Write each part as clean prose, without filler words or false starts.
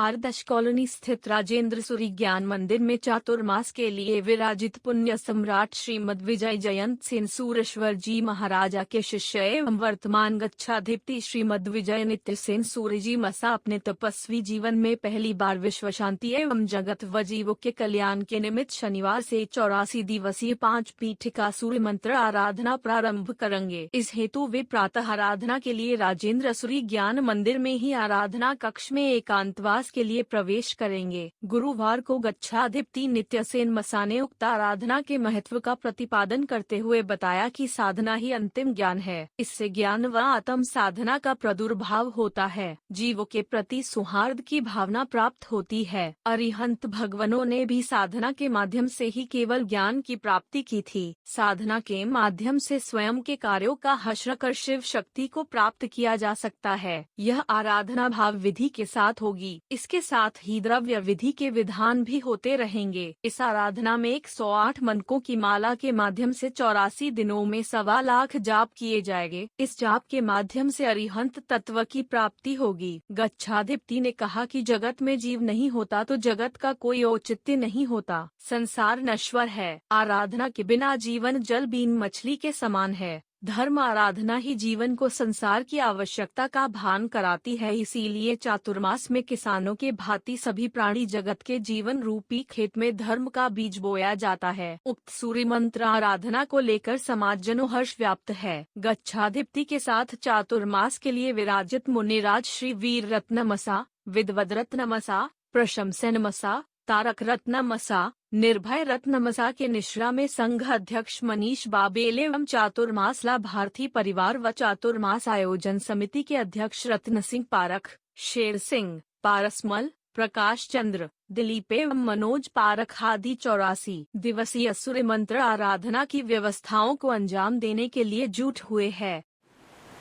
आदर्श colony स्थित राजेंद्र सूरी ज्ञान मंदिर में चातुर्मास के लिए विराजित पुण्य सम्राट श्रीमद विजय जयंत सेन सूरेश्वर जी महाराजा के शिष्य एवं वर्तमान गच्छाधिपति श्रीमद विजय नित्य सेन सूर्य जी मसा अपने तपस्वी जीवन में पहली बार विश्व शांति एवं जगत व जीवों के कल्याण के निमित्त शनिवार से 84 दिवसीय 5 पीठिका सूर्य मंत्र आराधना प्रारंभ करेंगे। इस हेतु वे प्रातः आराधना के लिए राजेंद्र सूरी ज्ञान मंदिर में ही आराधना कक्ष में एकांतवास के लिए प्रवेश करेंगे। गुरुवार को गच्छाधिपति नित्य सेन मसा ने उक्त आराधना के महत्व का प्रतिपादन करते हुए बताया कि साधना ही अंतिम ज्ञान है। इससे ज्ञान व आत्म साधना का प्रादुर्भाव होता है, जीवों के प्रति सौहार्द की भावना प्राप्त होती है। अरिहंत भगवानों ने भी साधना के माध्यम से ही केवल ज्ञान की प्राप्ति की थी। साधना के माध्यम से स्वयं के कार्यों का हश्र कर शिव शक्ति को प्राप्त किया जा सकता है। यह आराधना भाव विधि के साथ होगी। इसके साथ ही द्रव्य विधि के विधान भी होते रहेंगे। इस आराधना में 108 मनकों की माला के माध्यम से 84 दिनों में 1.25 लाख जाप किए जाएंगे। इस जाप के माध्यम से अरिहंत तत्व की प्राप्ति होगी। गच्छाधिपति ने कहा कि जगत में जीव नहीं होता तो जगत का कोई औचित्य नहीं होता। संसार नश्वर है। आराधना के बिना जीवन जल बीन मछली के समान है। धर्म आराधना ही जीवन को संसार की आवश्यकता का भान कराती है। इसीलिए चातुर्मास में किसानों के भांति सभी प्राणी जगत के जीवन रूपी खेत में धर्म का बीज बोया जाता है। उक्त सूर्य मंत्र आराधना को लेकर समाज जनों हर्ष व्याप्त है। गच्छाधिपति के साथ चातुर्मास के लिए विराजित मुनिराज श्री वीर रत्न मसा, विद्वद रत्न मसा, प्रशंसन मसा, तारक रत्न मसा, निर्भय रत्न मसा के निश्रा में संघ अध्यक्ष मनीष बाबेल एवं चातुर्मास लाभार्थी परिवार व चातुर्मास आयोजन समिति के अध्यक्ष रत्न सिंह पारख, शेर सिंह, पारसमल, प्रकाश चंद्र, दिलीप एवं मनोज पारख आदि 84 दिवसीय सूर्य मंत्र आराधना की व्यवस्थाओं को अंजाम देने के लिए जुट हुए हैं।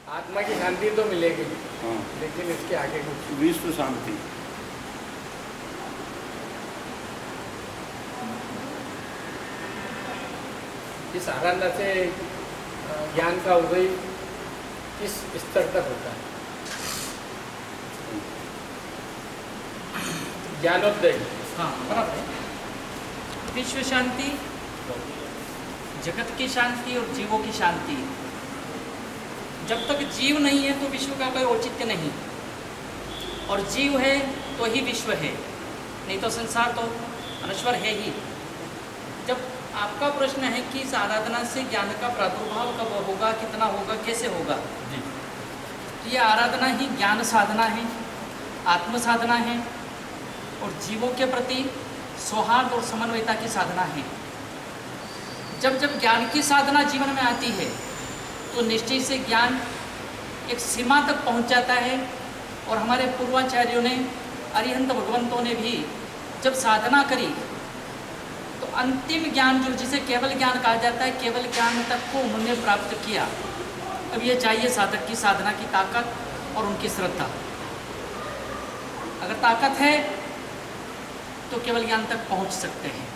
आत्मा की शांति तो मिलेगी, लेकिन इसके आगे कुछ विश्व शांति। इस आराधना से ज्ञान का उदय किस स्तर तक होता है? ज्ञानोदय। हाँ, बराबर है। विश्व शांति, जगत की शांति और जीवों की शांति। जब तक जीव नहीं है तो विश्व का कोई औचित्य नहीं, और जीव है तो ही विश्व है, नहीं तो संसार तो अनश्वर है ही। जब आपका प्रश्न है कि इस आराधना से ज्ञान का प्रादुर्भाव कब होगा, कितना होगा, कैसे होगा, तो ये आराधना ही ज्ञान साधना है, आत्म साधना है और जीवों के प्रति सौहार्द और समन्वयता की साधना है। जब जब ज्ञान की साधना जीवन में आती है तो निश्चय से ज्ञान एक सीमा तक पहुंच जाता है। और हमारे पूर्वाचार्यों ने, अरिहंत भगवंतों ने भी जब साधना करी तो अंतिम ज्ञान जो जिसे केवल ज्ञान कहा जाता है, केवल ज्ञान तक को उन्होंने प्राप्त किया। अब ये चाहिए साधक की साधना की ताकत और उनकी श्रद्धा। अगर ताकत है तो केवल ज्ञान तक पहुंच सकते हैं।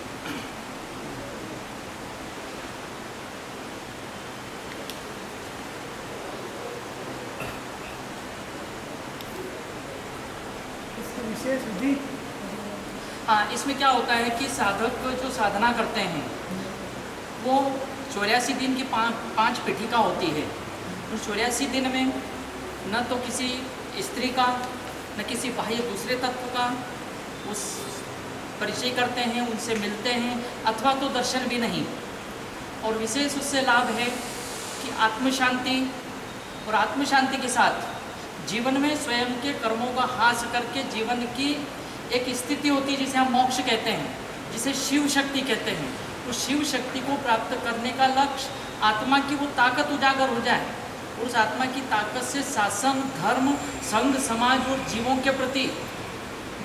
इसकी विशेष विधि। हाँ, इसमें क्या होता है कि साधक जो साधना करते हैं वो 84 दिन की 5 पीठिका होती है। उस 84 दिन में न तो किसी स्त्री का न किसी बाह्य दूसरे तत्व का उस परिचय करते हैं, उनसे मिलते हैं, अथवा तो दर्शन भी नहीं। और विशेष उससे लाभ है कि आत्म शांति, और आत्म शांति के साथ जीवन में स्वयं के कर्मों का हास करके जीवन की एक स्थिति होती है जिसे हम मोक्ष कहते हैं, जिसे शिव शक्ति कहते हैं। उस शिव शक्ति को प्राप्त करने का लक्ष्य आत्मा की वो ताकत उजागर हो जाए, और उस आत्मा की ताकत से शासन, धर्म, संघ, समाज और जीवों के प्रति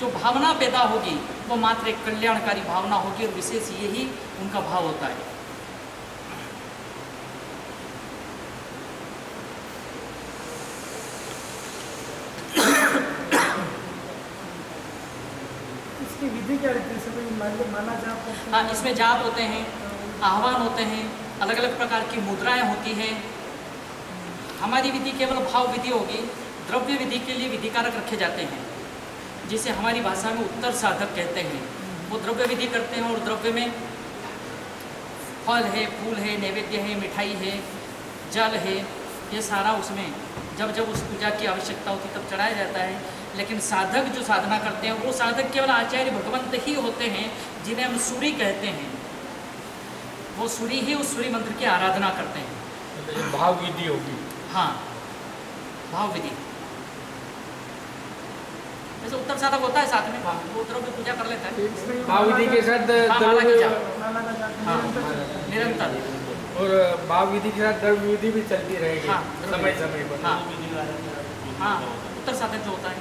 जो भावना पैदा होगी वो मात्र एक कल्याणकारी भावना होगी, और विशेष यही उनका भाव होता है। इसकी विधि क्या रहती है? माला जाप करते हैं? हाँ, इसमें जाप होते हैं, आह्वान होते हैं, अलग अलग प्रकार की मुद्राएं होती हैं। हमारी विधि केवल भाव विधि होगी। द्रव्य विधि के लिए विधिकारक रखे जाते हैं। जिसे हमारी भाषा में उत्तर साधक कहते हैं, वो द्रव्य विधि करते हैं। और द्रव्य में फल है, फूल है, नैवेद्य है, मिठाई है, जल है, ये सारा उसमें जब जब उस पूजा की आवश्यकता होती तब चढ़ाया जाता है। लेकिन साधक जो साधना करते हैं वो साधक केवल आचार्य भगवंत ही होते हैं, जिन्हें हम सूरी कहते हैं। वो सूरी ही उस सूरी मंत्र की आराधना करते हैं। मतलब ये भाव विधि होगी। हाँ, भाव विधि। जैसे उत्तर साधक होता है साथ में भाव, वो द्रव्य पूजा कर लेता है भाव विधि के साथ हाँ, माला की जाप। हाँ, हाँ, निरंतर। और भाव विधि के साथ द्रव्य विधि भी चलती रहेगी। हाँ, समय समय पर। हाँ हाँ, उत्तर साधक जो होता है।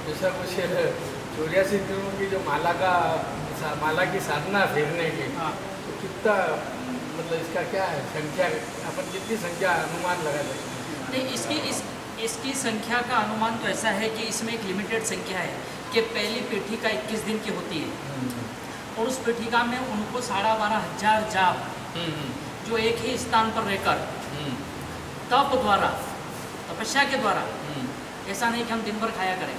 जैसा कुछ 84 दिनों की जो माला की साधना फेरने की, हाँ। तो कितना मतलब इसका क्या है संख्या, अपन कितनी संख्या अनुमान लगा सकते हैं? नहीं, इसकी संख्या का अनुमान तो ऐसा है कि इसमें एक लिमिटेड संख्या है कि पहली पीठिका 21 दिन की होती है और उस पीठिका में उनको 12,500 जाप जो एक ही स्थान पर रहकर तप द्वारा, तपस्या के द्वारा, ऐसा नहीं कि हम दिन भर खाया करें,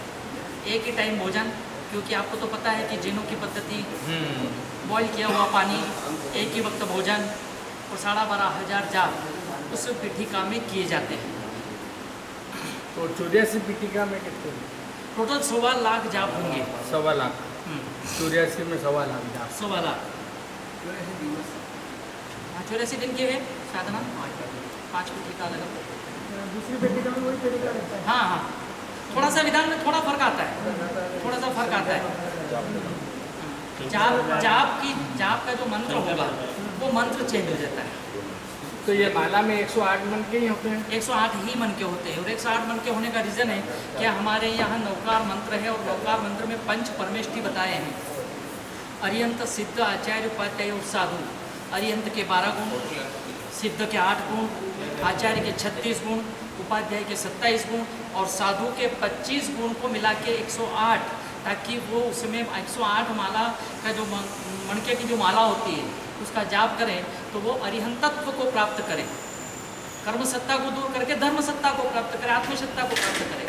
एक ही टाइम भोजन, क्योंकि आपको तो पता है कि जिनों की पद्धति बॉईल किया हुआ पानी, एक ही वक्त भोजन और 12,500 जाप उस पीठिका में किए जाते हैं। तो 84 पीठिका में कितने? टोटल 1.25 लाख जाप होंगे। 1.25 लाख। 84 में 1.25 लाख जाप। 1.25 लाख। 84 दिन के है साधना, 5 पीठिका अलग। दूसरी पीठिका में वही पीठिका रहता है। हाँ हाँ, थोड़ा सा विधान में थोड़ा फर्क आता है, थोड़ा सा फर्क आता है। जाप का जो मंत्र होगा वो मंत्र चेंज हो जाता है। तो ये माला में 108 मन के ही होते हैं? 108 ही मन के होते हैं। और 108 मन के होने का रीज़न है कि हमारे यहाँ नौकार मंत्र है और नौकार मंत्र में पंच परमेष्टि बताए हैं। अरिहंत, सिद्ध, आचार्य, उपाध्याय और साधु। अरिहंत के 12 गुण, सिद्ध के 8 गुण, आचार्य के 36 गुण, उपाध्याय के 27 गुण और साधु के 25 गुण को मिला के 108, ताकि वो उसमें 108 माला का जो मणके की जो माला होती है उसका जाप करें तो वो अरिहंतत्व को प्राप्त करें, कर्म सत्ता को दूर करके धर्म सत्ता को प्राप्त करें, आत्मसत्ता को प्राप्त करें।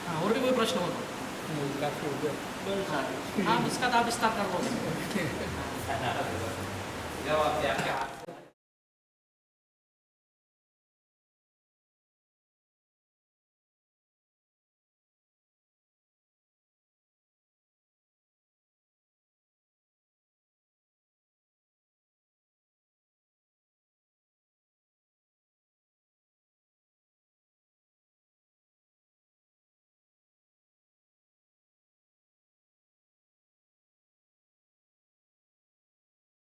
हाँ, और भी कोई प्रश्न हो तो? काफी हो गया। हाँ, इसका तो आप विस्तार कर लो।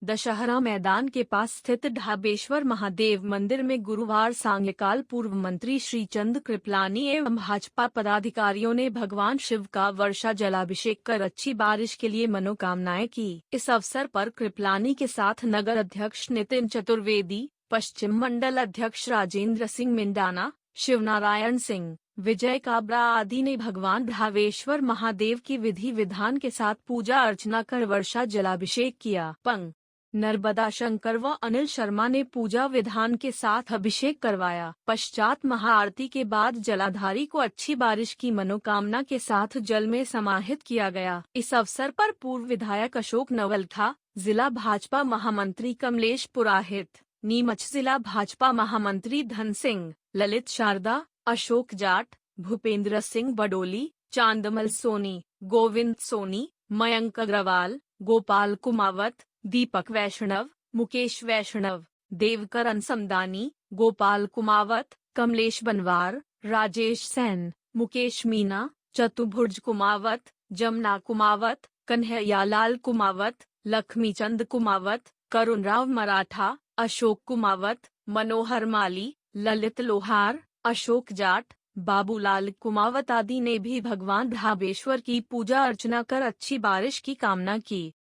दशहरा मैदान के पास स्थित ढाबेश्वर महादेव मंदिर में गुरुवार सांयकाल पूर्व मंत्री श्री चंद कृपलानी एवं भाजपा पदाधिकारियों ने भगवान शिव का वर्षा जलाभिषेक कर अच्छी बारिश के लिए मनोकामनाएं की। इस अवसर पर कृपलानी के साथ नगर अध्यक्ष नितिन चतुर्वेदी, पश्चिम मंडल अध्यक्ष राजेंद्र सिंह मिंडाना, शिवनारायण सिंह, विजय काबरा आदि ने भगवान ढाबेश्वर महादेव की विधि विधान के साथ पूजा अर्चना कर वर्षा जलाभिषेक किया। पंग नर्मदा शंकर व अनिल शर्मा ने पूजा विधान के साथ अभिषेक करवाया। पश्चात महाआरती के बाद जलाधारी को अच्छी बारिश की मनोकामना के साथ जल में समाहित किया गया। इस अवसर पर पूर्व विधायक अशोक नवलखा, जिला भाजपा महामंत्री कमलेश पुरोहित, नीमच जिला भाजपा महामंत्री धन सिंह, ललित शारदा, अशोक जाट, भूपेंद्र सिंह बडोली, चांदमल सोनी, गोविंद सोनी, मयंक अग्रवाल, गोपाल कुमावत, दीपक वैष्णव, मुकेश वैष्णव, देवकरण समदानी, गोपाल कुमावत, कमलेश बनवार, राजेश सैन, मुकेश मीना, चतुर्भुज कुमावत, जमुना कुमावत, कन्हैयालाल कुमावत, लक्ष्मीचंद कुमावत, करुण राव मराठा, अशोक कुमावत, मनोहर माली, ललित लोहार, अशोक जाट, बाबूलाल कुमावत आदि ने भी भगवान ढाबेश्वर की पूजा अर्चना कर अच्छी बारिश की कामना की।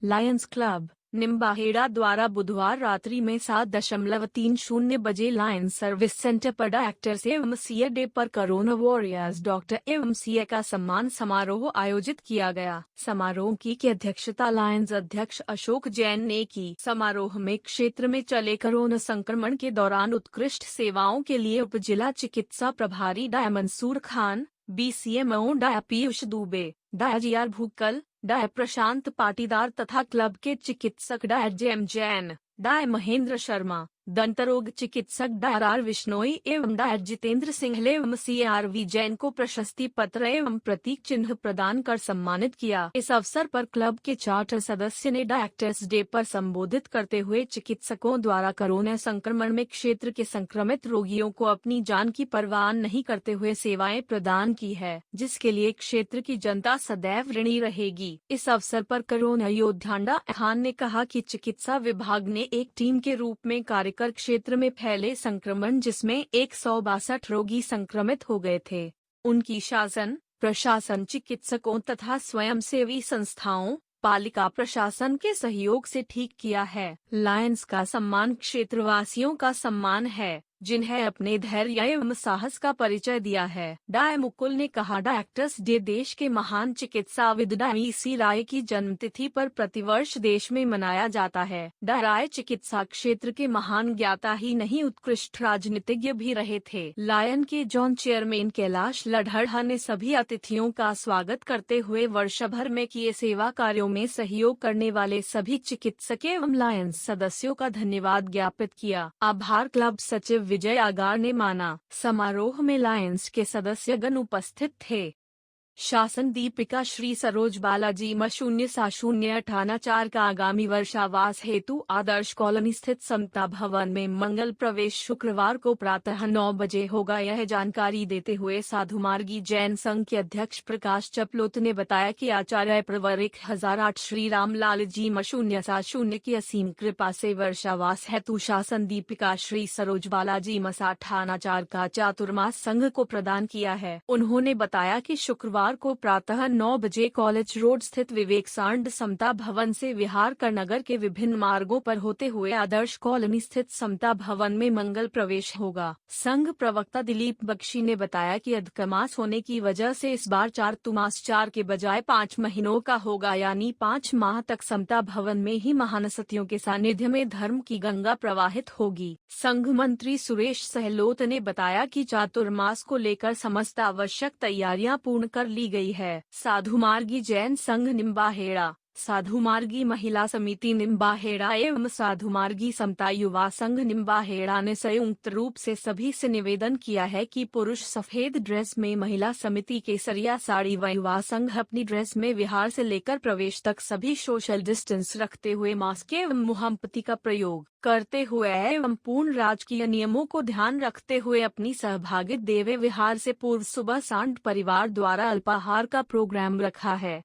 लायंस क्लब निम्बाहेड़ा द्वारा बुधवार रात्रि में 7:30 बजे लायंस सर्विस सेंटर पर डायरेक्टर्स एवं सीए डे पर कोरोना वॉरियर्स डॉक्टर एवं सीए का सम्मान समारोह आयोजित किया गया। समारोह की अध्यक्षता लायंस अध्यक्ष अशोक जैन ने की। समारोह में क्षेत्र में चले कोरोना संक्रमण के दौरान उत्कृष्ट सेवाओं के लिए उप जिला चिकित्सा प्रभारी डा मंसूर खान, BCMO डा पीयूष दुबे, डा GR भूकल, डा प्रशांत पाटीदार तथा क्लब के चिकित्सक डा JM जैन, डा महेंद्र शर्मा, दंतरोग चिकित्सक डा RR विश्नोई एवं डा जितेंद्र सिंघले एवं CRV जैन को प्रशस्ति पत्र एवं प्रतीक चिन्ह प्रदान कर सम्मानित किया। इस अवसर पर क्लब के चार्टर सदस्य ने डायरेक्टर्स डे पर संबोधित करते हुए चिकित्सकों द्वारा कोरोना संक्रमण में क्षेत्र के संक्रमित रोगियों को अपनी जान की परवाह नहीं करते हुए सेवाएं प्रदान की है, जिसके लिए क्षेत्र की जनता सदैव ऋणी रहेगी। इस अवसर पर कोरोना योद्धा डा खान ने कहा कि चिकित्सा विभाग ने एक टीम के रूप में कार्य कर क्षेत्र में फैले संक्रमण जिसमें 162 रोगी संक्रमित हो गए थे, उनकी शासन, प्रशासन, चिकित्सकों तथा स्वयंसेवी संस्थाओं, पालिका प्रशासन के सहयोग से ठीक किया है। लायंस का सम्मान क्षेत्रवासियों का सम्मान है, जिन्हें अपने धैर्य एवं साहस का परिचय दिया है। डा मुकुल ने कहा, डायरेक्टर्स डे देश के महान चिकित्साविद डा EC राय की जन्मतिथि पर प्रतिवर्ष देश में मनाया जाता है। डा राय चिकित्सा क्षेत्र के महान ज्ञाता ही नहीं, उत्कृष्ट राजनीतिज्ञ भी रहे थे। लायन के जॉन चेयरमैन कैलाश लढ़ढ़ा ने सभी अतिथियों का स्वागत करते हुए वर्ष भर में किए सेवा कार्यों में सहयोग करने वाले सभी चिकित्सक एवं लायंस सदस्यों का धन्यवाद ज्ञापित किया। आभार क्लब सचिव विजय आगार ने माना। समारोह में लायंस के सदस्यगण उपस्थित थे। शासन दीपिका श्री सरोज बालाजी म 0/0/84 का आगामी वर्षावास हेतु आदर्श कॉलोनी स्थित समता भवन में मंगल प्रवेश शुक्रवार को प्रातः 9 बजे होगा। यह जानकारी देते हुए साधु मार्गी जैन संघ के अध्यक्ष प्रकाश चपलोत ने बताया कि आचार्य प्रवर 1008 श्री रामलाल जी म 0/0 की असीम कृपा से वर्षावास हेतु शासन दीपिका श्री सरोज बालाजी म 68 का चातुर्मास संघ को प्रदान किया है। उन्होंने बताया कि शुक्रवार को प्रातः 9 बजे कॉलेज रोड स्थित विवेक सांड समता भवन से विहार कर नगर के विभिन्न मार्गों पर होते हुए आदर्श कॉलोनी स्थित समता भवन में मंगल प्रवेश होगा। संघ प्रवक्ता दिलीप बख्शी ने बताया कि अधिकमास होने की वजह से इस बार चातुर्मास 4 के बजाय 5 महीनों का होगा, यानी 5 माह तक समता भवन में ही महानसतियों के सानिध्य में धर्म की गंगा प्रवाहित होगी। संघ मंत्री सुरेश सहलोत ने बताया कि चातुर्मास को लेकर समस्त आवश्यक तैयारियां पूर्ण कर ली गई है। साधु मार्गी जैन संघ निम्बाहेड़ा, साधु मार्गी महिला समिति निम्बाहेड़ा एवं साधु मार्गी समता युवा संघ निम्बाहेड़ा ने संयुक्त रूप से सभी से निवेदन किया है कि पुरुष सफेद ड्रेस में, महिला समिति केसरिया साड़ी व युवा संघ अपनी ड्रेस में विहार से लेकर प्रवेश तक सभी सोशल डिस्टेंस रखते हुए मास्क एवं मुहम्मती का प्रयोग करते हुए एवं पूर्ण राजकीय नियमों को ध्यान रखते हुए अपनी सहभागिता देवे। विहार से पूर्व सुबह सांड परिवार द्वारा अल्पाहार का प्रोग्राम रखा है।